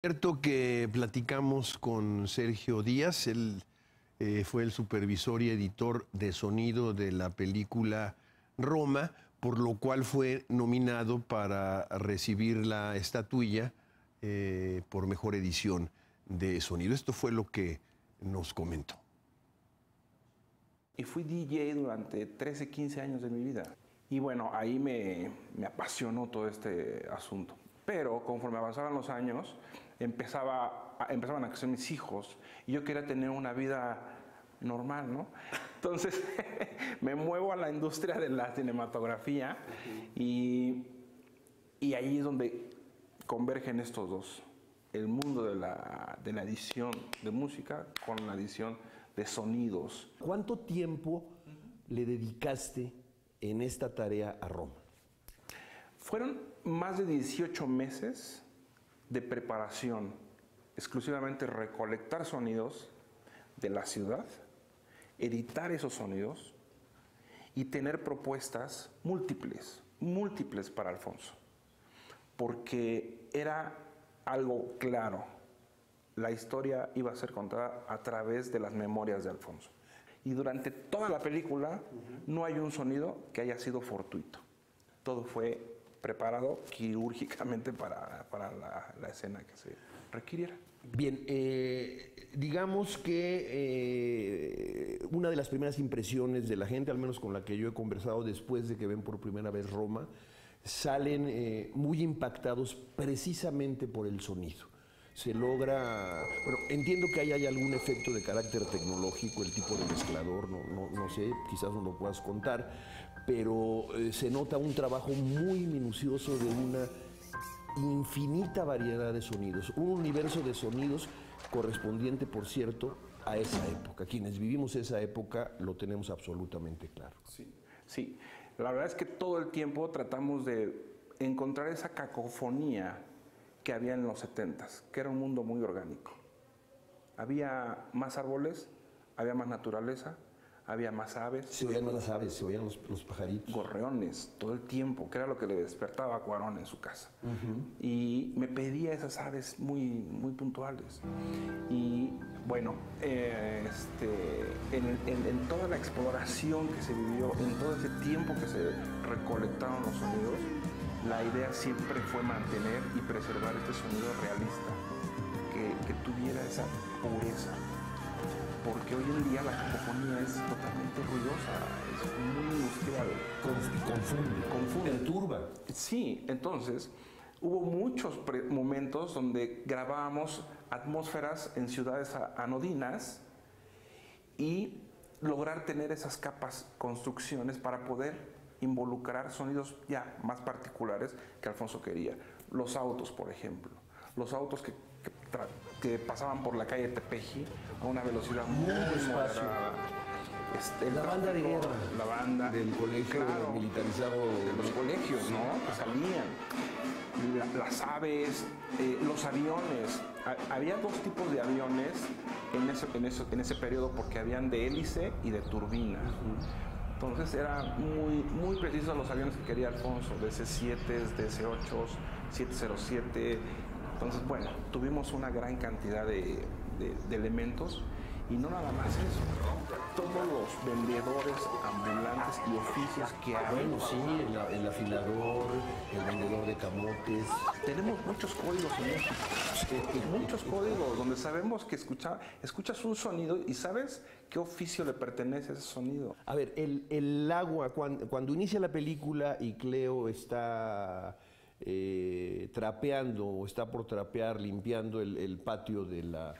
Cierto que platicamos con Sergio Díaz, él fue el supervisor y editor de sonido de la película Roma, por lo cual fue nominado para recibir la estatuilla por mejor edición de sonido. Esto fue lo que nos comentó. Y fui DJ durante 13, 15 años de mi vida. Y bueno, ahí me apasionó todo este asunto. Pero conforme avanzaban los años, empezaban a crecer mis hijos y yo quería tener una vida normal, ¿no? Entonces me muevo a la industria de la cinematografía y ahí es donde convergen estos dos. El mundo de la edición de música con la edición de sonidos. ¿Cuánto tiempo le dedicaste en esta tarea a Roma? Fueron más de 18 meses de preparación, exclusivamente recolectar sonidos de la ciudad, editar esos sonidos y tener propuestas múltiples para Alfonso, porque era algo claro, la historia iba a ser contada a través de las memorias de Alfonso. Y durante toda la película no hay un sonido que haya sido fortuito, todo fue preparado quirúrgicamente para la escena que se requiriera. Bien, digamos que una de las primeras impresiones de la gente, al menos con la que yo he conversado después de que ven por primera vez Roma, salen muy impactados precisamente por el sonido. Se logra, bueno, entiendo que ahí hay algún efecto de carácter tecnológico, el tipo de mezclador, no sé, quizás no lo puedas contar, pero se nota un trabajo muy minucioso de una infinita variedad de sonidos, un universo de sonidos correspondiente, por cierto, a esa época. Quienes vivimos esa época lo tenemos absolutamente claro. Sí, la verdad es que todo el tiempo tratamos de encontrar esa cacofonía que había en los 70s, que era un mundo muy orgánico. Había más árboles, había más naturaleza, había más aves. Se oían más las aves, se oían los pajaritos. Gorriones, todo el tiempo, que era lo que le despertaba a Cuarón en su casa. Y me pedía esas aves muy puntuales. Y bueno, en toda la exploración que se vivió, en todo ese tiempo que se recolectaron los sonidos, la idea siempre fue mantener y preservar este sonido realista, que tuviera esa pureza. Porque hoy en día la cacofonía es totalmente ruidosa, es muy industrial. Confunde, perturba. Sí, entonces hubo muchos momentos donde grabábamos atmósferas en ciudades anodinas y lograr tener esas capas, construcciones para poder involucrar sonidos ya más particulares que Alfonso quería. Los autos, por ejemplo. Los autos que pasaban por la calle Tepeji a una velocidad muy moderada. La banda de guerra. La banda del colegio militarizado. De los colegios, ¿no? Que salían. Las aves, los aviones. Había dos tipos de aviones en ese periodo, porque habían de hélice y de turbina. Entonces era muy preciso los aviones que quería Alfonso, DC-7, DC-8, 707. Entonces, bueno, tuvimos una gran cantidad de elementos y no nada más eso. Todos los vendedores ambulantes y oficios que hay. Bueno, sí, el afilador, el vendedor de camotes. Tenemos muchos códigos en México. Muchos códigos donde sabemos que escuchas un sonido y sabes qué oficio le pertenece a ese sonido. A ver, el agua, cuando inicia la película y Cleo está trapeando o está por trapear, limpiando el patio de la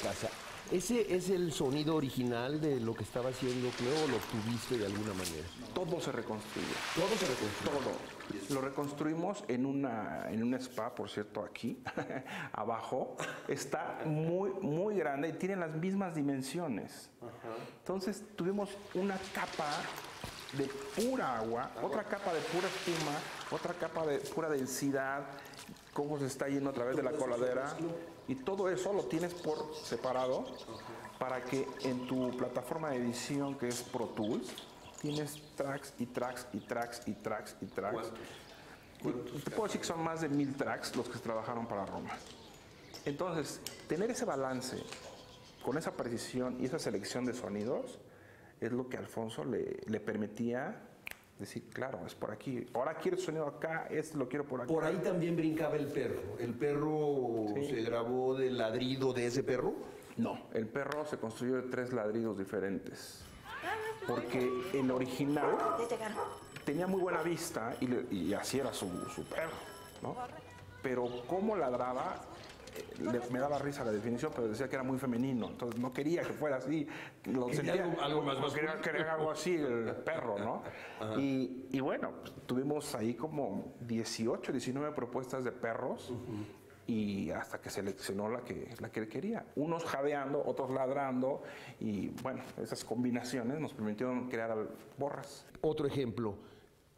casa, ¿ese es el sonido original de lo que estaba haciendo Cleo o lo obtuviste de alguna manera? Todo se reconstruye. ¿Todo se reconstruye? Todo. Lo reconstruimos en un spa, por cierto, aquí, abajo. Está muy grande y tiene las mismas dimensiones. Entonces tuvimos una capa de pura agua, otra capa de pura espuma, otra capa de pura densidad, cómo se está yendo a través de la coladera, y todo eso lo tienes por separado para que en tu plataforma de edición, que es Pro Tools, tienes tracks y tracks y tracks y tracks y tracks. Te puedo decir que son más de 1000 tracks los que se trabajaron para Roma. Entonces, tener ese balance con esa precisión y esa selección de sonidos es lo que a Alfonso le permitía decir, claro, es por aquí. Ahora quiero el sonido acá, este lo quiero por acá. Por ahí también brincaba el perro. ¿El perro se grabó del ladrido de ese perro? No, el perro se construyó de 3 ladridos diferentes. Porque el original tenía muy buena vista y así era su perro, ¿no? Pero cómo ladraba, me daba risa la definición, pero decía que era muy femenino, entonces no quería que fuera así. Lo sentía, algo más quería algo así el perro, ¿no? Y bueno, tuvimos ahí como 18, 19 propuestas de perros. Y hasta que seleccionó la que él quería. Unos jadeando, otros ladrando, y bueno, esas combinaciones nos permitieron crear borras. Otro ejemplo,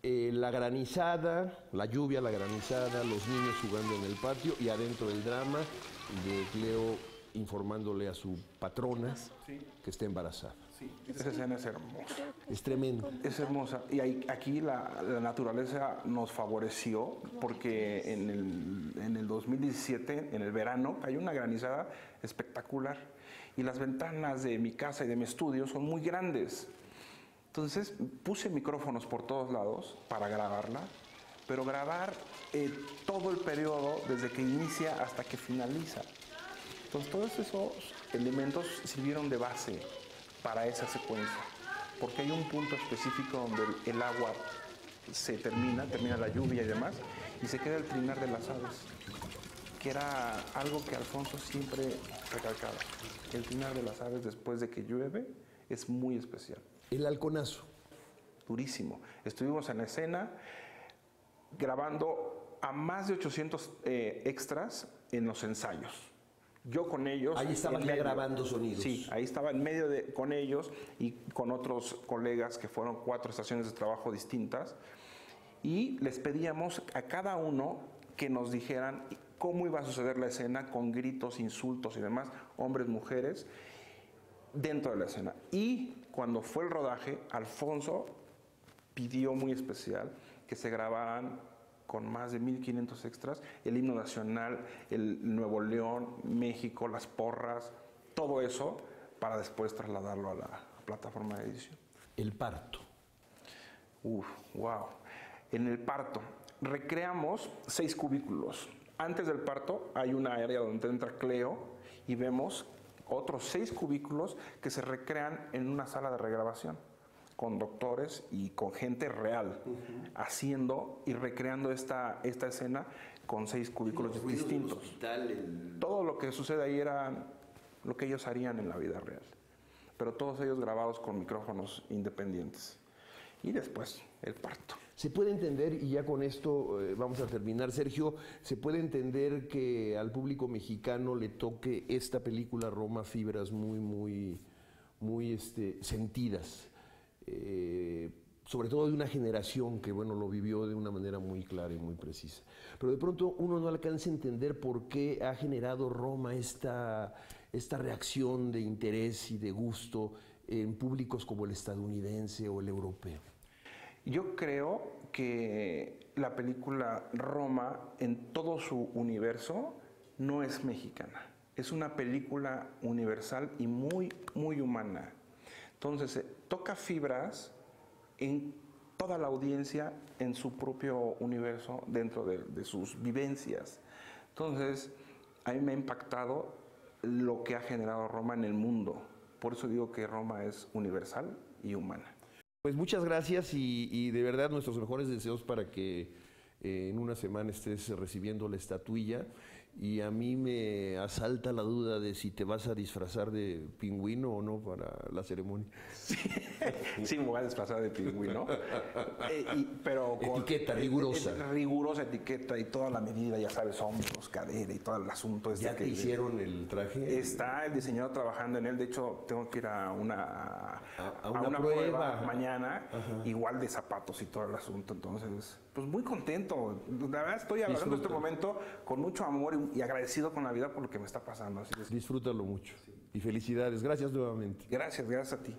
la granizada, la lluvia, la granizada, los niños jugando en el patio y adentro el drama de Cleo informándole a su patrona que está embarazada. Sí, esa escena es hermosa. Es tremendo. Es hermosa. Y aquí la naturaleza nos favoreció porque en el 2017, en el verano, hay una granizada espectacular. Y las ventanas de mi casa y de mi estudio son muy grandes. Entonces puse micrófonos por todos lados para grabarla, pero grabar todo el periodo desde que inicia hasta que finaliza. Entonces todos esos elementos sirvieron de base para esa secuencia, porque hay un punto específico donde el agua se termina la lluvia y demás, y se queda el trinar de las aves, que era algo que Alfonso siempre recalcaba. El trinar de las aves después de que llueve es muy especial. El halconazo. Durísimo. Estuvimos en la escena grabando a más de 800 extras en los ensayos. Yo con ellos. Ahí estaban ya grabando sonidos. Sí, ahí estaba en medio con ellos y con otros colegas que fueron 4 estaciones de trabajo distintas. Y les pedíamos a cada uno que nos dijeran cómo iba a suceder la escena con gritos, insultos y demás, hombres, mujeres, dentro de la escena. Y cuando fue el rodaje, Alfonso pidió muy especial que se grabaran con más de 1500 extras, el himno nacional, el Nuevo León, México, las porras, todo eso, para después trasladarlo a la plataforma de edición. El parto. Wow. En el parto, recreamos 6 cubículos. Antes del parto hay una área donde entra Cleo y vemos otros 6 cubículos que se recrean en una sala de regrabación, con doctores y con gente real, haciendo y recreando esta escena con 6 cubículos distintos. Todo lo que sucede ahí era lo que ellos harían en la vida real, pero todos ellos grabados con micrófonos independientes. Y después, el parto. Se puede entender, y ya con esto vamos a terminar, Sergio, se puede entender que al público mexicano le toque esta película Roma fibras muy sentidas. Sobre todo de una generación que, bueno, lo vivió de una manera muy clara y muy precisa. Pero de pronto uno no alcanza a entender por qué ha generado Roma esta reacción de interés y de gusto en públicos como el estadounidense o el europeo. Yo creo que la película Roma, en todo su universo, no es mexicana. Es una película universal y muy, muy humana. Entonces, toca fibras en toda la audiencia, en su propio universo, dentro de sus vivencias. Entonces, a mí me ha impactado lo que ha generado Roma en el mundo. Por eso digo que Roma es universal y humana. Pues muchas gracias y de verdad nuestros mejores deseos para que en una semana estés recibiendo la estatuilla. Y a mí me asalta la duda de si te vas a disfrazar de pingüino o no para la ceremonia. Sí, me voy a disfrazar de pingüino. Pero con etiqueta rigurosa. Rigurosa etiqueta y toda la medida, ya sabes, hombros, cadera y todo el asunto. ¿Ya te hicieron el traje? Está el diseñador trabajando en él. De hecho, tengo que ir a una prueba mañana, igual de zapatos y todo el asunto. Entonces, pues muy contento. La verdad estoy hablando este momento con mucho amor y agradecido con la vida por lo que me está pasando. Así Disfrútalo mucho. Y felicidades. Gracias nuevamente. Gracias a ti.